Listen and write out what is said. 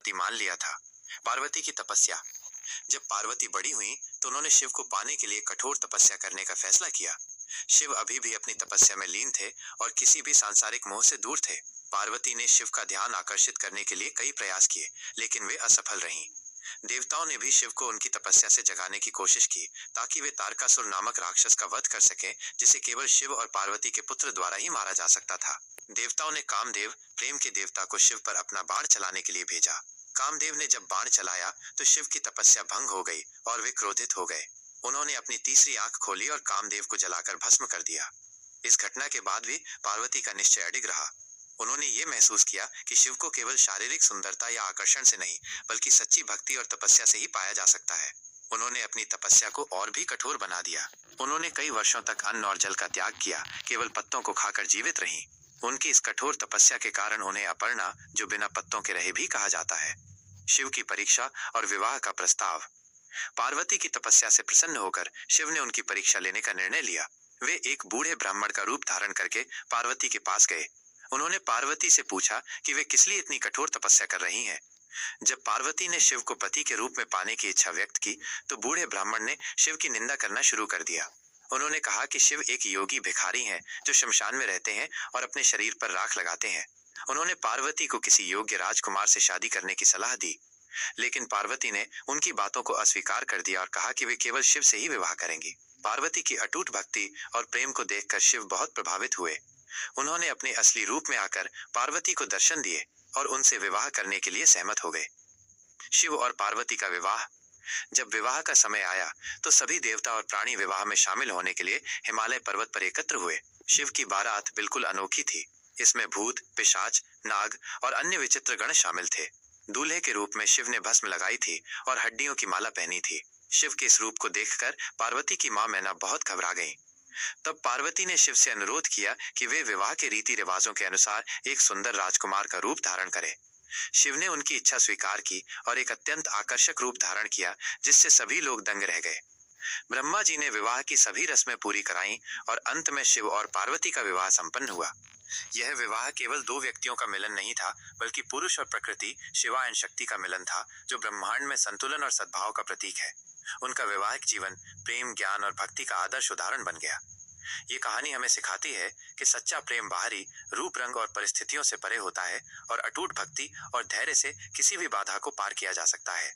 संपत्ति मान लिया था। पार्वती की तपस्या। जब पार्वती बड़ी हुई तो उन्होंने शिव को पाने के लिए कठोर तपस्या करने का फैसला किया। शिव अभी भी अपनी तपस्या में लीन थे और किसी भी सांसारिक मोह से दूर थे। पार्वती ने शिव का ध्यान आकर्षित करने के लिए कई प्रयास किए, लेकिन वे असफल रहीं। देवताओं ने भी शिव को उनकी तपस्या से जगाने की कोशिश की, ताकि वे तारकासुर नामक राक्षस का वध कर सके, जिसे केवल शिव और पार्वती के पुत्र द्वारा ही मारा जा सकता था। देवताओं ने कामदेव, प्रेम के देवता को शिव पर अपना बाण चलाने के लिए भेजा। कामदेव ने जब बाण चलाया तो शिव की तपस्या भंग हो गई और वे क्रोधित हो गए। उन्होंने अपनी तीसरी आंख खोली और कामदेव को जलाकर भस्म कर दिया। इस घटना के बाद भी पार्वती का निश्चय अडिग रहा। उन्होंने ये महसूस किया कि शिव को केवल शारीरिक सुंदरता या आकर्षण से नहीं, बल्कि सच्ची भक्ति और तपस्या से ही पाया जा सकता है। उन्होंने अपनी तपस्या को और भी कठोर बना दिया। उन्होंने कई वर्षों तक अन्न और जल का त्याग किया, केवल पत्तों को खाकर जीवित रहीं। उनकी इस कठोर तपस्या के कारण उन्हें अपर्णा, जो बिना पत्तों के रहे, भी कहा जाता है। शिव की परीक्षा और विवाह का प्रस्ताव। पार्वती की तपस्या से प्रसन्न होकर शिव ने उनकी परीक्षा लेने का निर्णय लिया। वे एक बूढ़े ब्राह्मण का रूप धारण करके पार्वती के पास गए। उन्होंने पार्वती से पूछा कि वे किस लिए इतनी कठोर तपस्या कर रही हैं। जब पार्वती ने शिव को पति के रूप में पाने की इच्छा व्यक्त की तो बूढ़े ब्राह्मण ने शिव की निंदा करना शुरू कर दिया। उन्होंने कहा कि शिव एक योगी भिखारी हैं, जो शमशान में रहते हैं और अपने शरीर पर राख लगाते हैं। उन्होंने पार्वती को किसी योग्य राजकुमार से शादी करने की सलाह दी, लेकिन पार्वती ने उनकी बातों को अस्वीकार कर दिया और कहा कि वे केवल शिव से ही विवाह करेंगी। पार्वती की अटूट भक्ति और प्रेम को देखकर शिव बहुत प्रभावित हुए। उन्होंने अपने असली रूप में आकर पार्वती को दर्शन दिए और उनसे विवाह करने के लिए सहमत हो गए। शिव और पार्वती का विवाह। जब विवाह का समय आया तो सभी देवता और प्राणी विवाह में शामिल होने के लिए हिमालय पर्वत पर एकत्र हुए। शिव की बारात बिल्कुल अनोखी थी। इसमें भूत, पिशाच, नाग और अन्य विचित्र गण शामिल थे। दूल्हे के रूप में शिव ने भस्म लगाई थी और हड्डियों की माला पहनी थी। शिव के इस रूप को देखकर पार्वती की मां मैना बहुत घबरा गईं। तब पार्वती ने शिव से अनुरोध किया कि वे विवाह के रीति रिवाजों के अनुसार एक सुंदर राजकुमार का रूप धारण करें। शिव ने उनकी इच्छा स्वीकार की और एक अत्यंत आकर्षक रूप धारण किया, जिससे सभी लोग दंग रह गए। ब्रह्मा जी ने विवाह की सभी रस्में पूरी कराईं और अंत में शिव और पार्वती का विवाह संपन्न हुआ। यह विवाह केवल दो व्यक्तियों का मिलन नहीं था, बल्कि पुरुष और प्रकृति, शिवा एंड शक्ति का मिलन था, जो ब्रह्मांड में संतुलन और सद्भाव का प्रतीक है। उनका वैवाहिक जीवन प्रेम, ज्ञान और भक्ति का आदर्श उदाहरण बन गया। ये कहानी हमें सिखाती है कि सच्चा प्रेम बाहरी रूप, रंग और परिस्थितियों से परे होता है और अटूट भक्ति और धैर्य से किसी भी बाधा को पार किया जा सकता है।